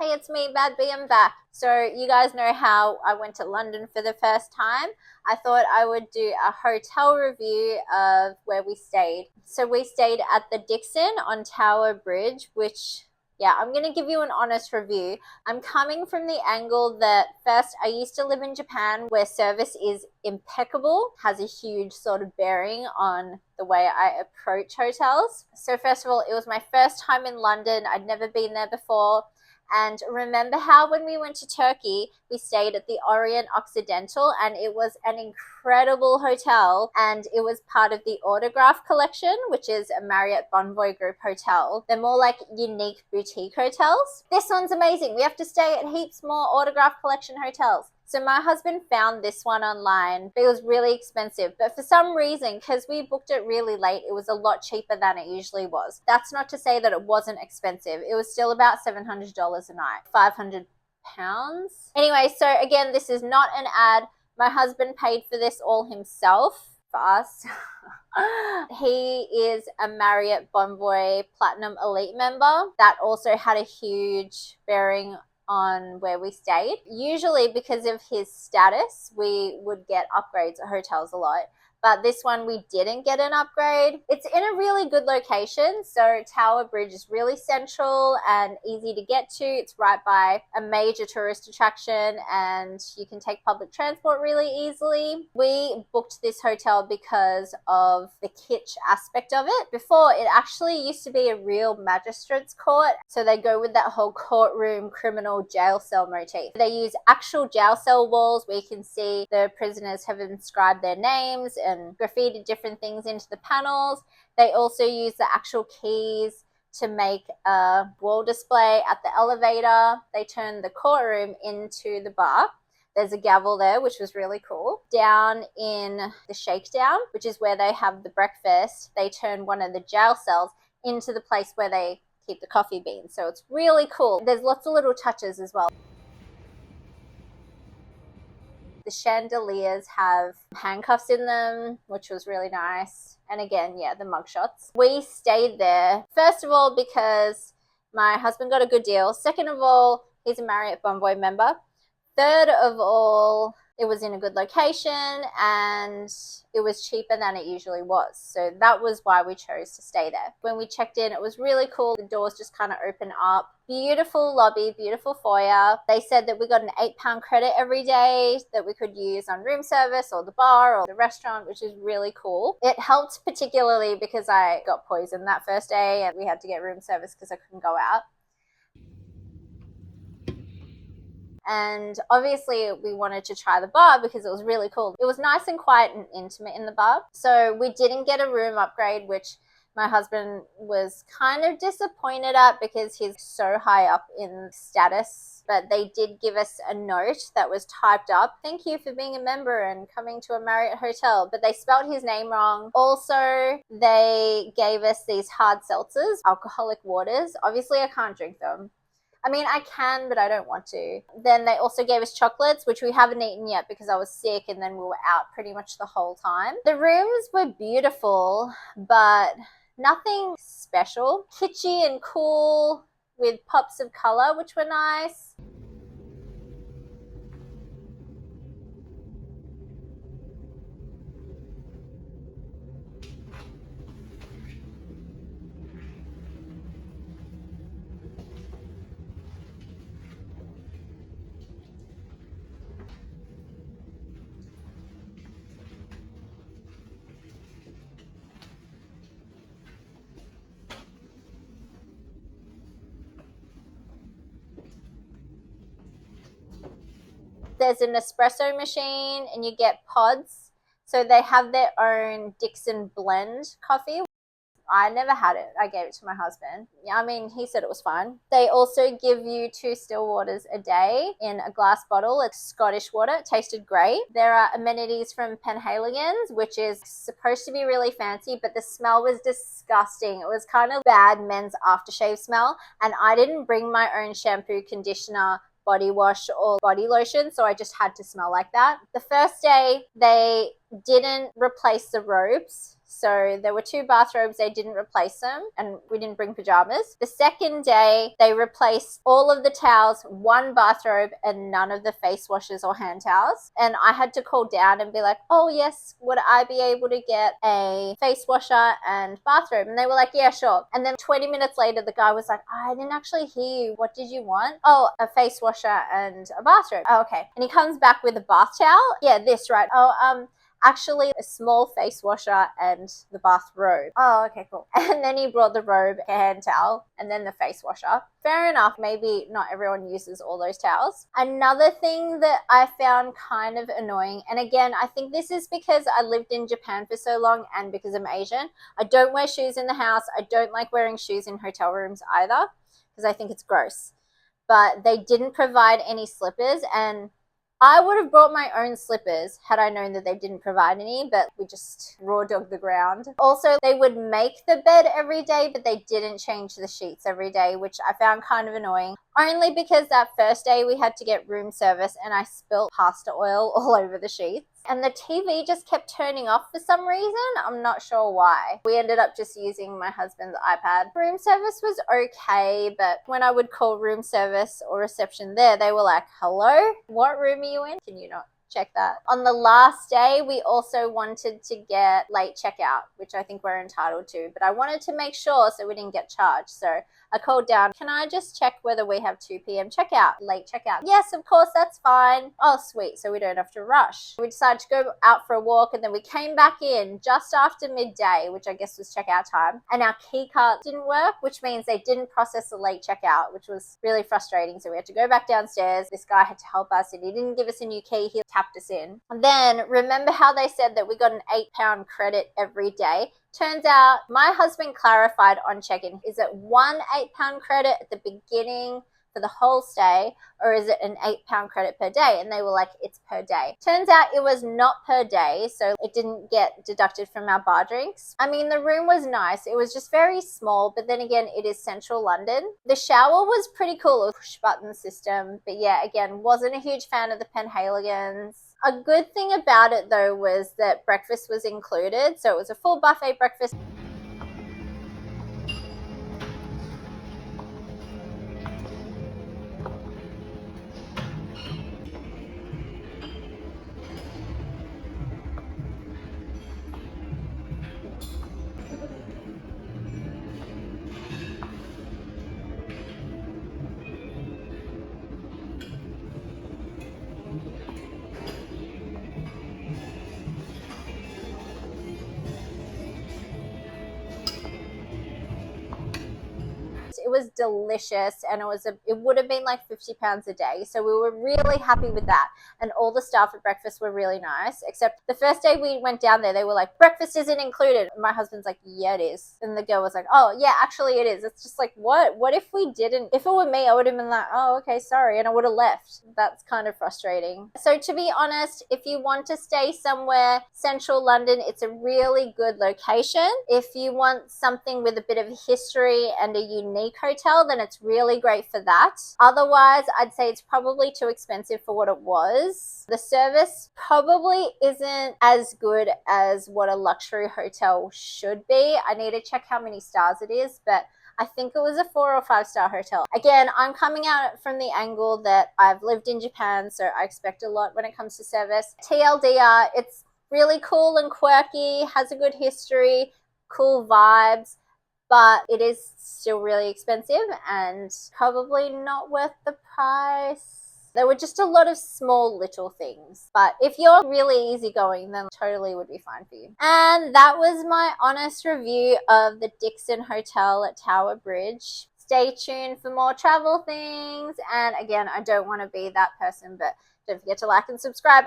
Hey, it's me, Bad B, I'm back. So you guys know how I went to London for the first time. I thought I would do a hotel review of where we stayed. So we stayed at the Dixon on Tower Bridge, which, yeah, I'm going to give you an honest review. I'm coming from the angle that first, I used to live in Japan where service is impeccable, has a huge sort of bearing on the way I approach hotels. So first of all, it was my first time in London. I'd never been there before. And remember how when we went to Turkey, we stayed at the Orient Occidental, and it was an incredible hotel, and it was part of the Autograph Collection, which is a Marriott Bonvoy Group hotel. They're more like unique boutique hotels. This one's amazing. We have to stay at heaps more Autograph Collection hotels. So my husband found this one online. It was really expensive, but for some reason, because we booked it really late, it was a lot cheaper than it usually was. That's not to say that it wasn't expensive. It was still about $700 a night, £500. Anyway, so again, this is not an ad. My husband paid for this all himself for us. He is a Marriott Bonvoy Platinum Elite member. That also had a huge bearing on where we stayed. Usually because of his status, we would get upgrades at hotels a lot. But this one we didn't get an upgrade. It's in a really good location. So Tower Bridge is really central and easy to get to. It's right by a major tourist attraction and you can take public transport really easily. We booked this hotel because of the kitsch aspect of it. Before, it actually used to be a real magistrate's court. So they go with that whole courtroom criminal jail cell motif. They use actual jail cell walls where you can see the prisoners have inscribed their names and graffiti different things into the panels. They also use the actual keys to make a wall display at the elevator. They turn the courtroom into the bar. There's a gavel there, which was really cool. Down in the shakedown, which is where they have the breakfast, they turn one of the jail cells into the place where they keep the coffee beans. So it's really cool. There's lots of little touches as well. The chandeliers have handcuffs in them, which was really nice. And again, yeah, the mugshots. We stayed there, first of all, because my husband got a good deal. Second of all, he's a Marriott Bonvoy member. Third of all, it was in a good location and it was cheaper than it usually was. So that was why we chose to stay there. When we checked in, it was really cool. The doors just kind of open up. Beautiful lobby, beautiful foyer. They said that we got an £8 credit every day that we could use on room service or the bar or the restaurant, which is really cool. It helped particularly because I got poisoned that first day and we had to get room service because I couldn't go out. And obviously we wanted to try the bar because it was really cool. It was nice and quiet and intimate in the bar. So we didn't get a room upgrade, which my husband was kind of disappointed at because he's so high up in status. But they did give us a note that was typed up. Thank you for being a member and coming to a Marriott hotel. But they spelled his name wrong. Also, they gave us these hard seltzers, alcoholic waters. Obviously, I can't drink them. I mean, I can, but I don't want to. Then they also gave us chocolates, which we haven't eaten yet because I was sick and then we were out pretty much the whole time. The rooms were beautiful, but nothing special. Kitschy and cool with pops of color, which were nice. There's an espresso machine and you get pods. So they have their own Dixon blend coffee. I never had it. I gave it to my husband. Yeah, I mean, he said it was fine. They also give you 2 still waters a day in a glass bottle. It's Scottish water. It tasted great. There are amenities from Penhaligon's, which is supposed to be really fancy, but the smell was disgusting. It was kind of bad men's aftershave smell. And I didn't bring my own shampoo, conditioner, body wash or body lotion, so I just had to smell like that. The first day, they didn't replace the robes. So there were 2 bathrobes, they didn't replace them, and we didn't bring pajamas. The second day, they replaced all of the towels, 1 bathrobe, and none of the face washes or hand towels. And I had to call down and be like, oh yes, would I be able to get a face washer and bathrobe? And they were like, yeah, sure. And then 20 minutes later, the guy was like, I didn't actually hear you. What did you want? Oh, a face washer and a bathrobe. Oh, okay. And he comes back with a bath towel. Yeah, this, right? Oh, actually a small face washer and the bathrobe. Oh, okay, cool. And then he brought the robe, a hand towel, and then the face washer. Fair enough, maybe not everyone uses all those towels. Another thing that I found kind of annoying, and again, I think this is because I lived in Japan for so long and because I'm Asian, I don't wear shoes in the house. I don't like wearing shoes in hotel rooms either because I think it's gross. But they didn't provide any slippers, and I would have brought my own slippers had I known that they didn't provide any, but we just raw dogged the ground. Also, they would make the bed every day, but they didn't change the sheets every day, which I found kind of annoying. Only because that first day we had to get room service and I spilt pasta oil all over the sheets. And the TV just kept turning off for some reason. I'm not sure why. We ended up just using my husband's iPad. Room service was okay, but when I would call room service or reception there, they were like, hello? What room are you in? Can you not check that? On the last day, we also wanted to get late checkout, which I think we're entitled to, but I wanted to make sure so we didn't get charged. So I called down, can I just check whether we have 2 p.m. checkout, late checkout? Yes, of course, that's fine. Oh, sweet, so we don't have to rush. We decided to go out for a walk, and then we came back in just after midday, which I guess was checkout time, and our key card didn't work, which means they didn't process the late checkout, which was really frustrating. So we had to go back downstairs. This guy had to help us, and he didn't give us a new key. He tapped us in. And then remember how they said that we got an £8 credit every day? Turns out my husband clarified on check-in, is it one £8 credit at the beginning for the whole stay, or is it an £8 credit per day? And they were like, it's per day. Turns out it was not per day, so it didn't get deducted from our bar drinks. I mean, the room was nice. It was just very small, but then again, it is central London. The shower was pretty cool, a push button system, but yeah, again, wasn't a huge fan of the Penhaligons. A good thing about it though was that breakfast was included, so it was a full buffet breakfast. It was delicious, and it would have been like £50 a day, so we were really happy with that. And all the staff at breakfast were really nice, except the first day we went down there, they were like, breakfast isn't included. And my husband's like, yeah, it is. And the girl was like, oh yeah, actually it is. It's just like, what if we didn't? If it were me, I would have been like, oh, okay, sorry, and I would have left. That's kind of frustrating. So to be honest, if you want to stay somewhere central London, it's a really good location. If you want something with a bit of history and a unique hotel, then it's really great for that. Otherwise, I'd say it's probably too expensive for what it was. The service probably isn't as good as what a luxury hotel should be. I need to check how many stars it is, but I think it was a 4 or 5 star hotel. Again, I'm coming out from the angle that I've lived in Japan, so I expect a lot when it comes to service. TLDR, it's really cool and quirky, has a good history, cool vibes, but it is still really expensive and probably not worth the price. There were just a lot of small little things, but if you're really easygoing, then totally would be fine for you. And that was my honest review of the Dixon Hotel at Tower Bridge. Stay tuned for more travel things, and again, I don't want to be that person, but don't forget to like and subscribe.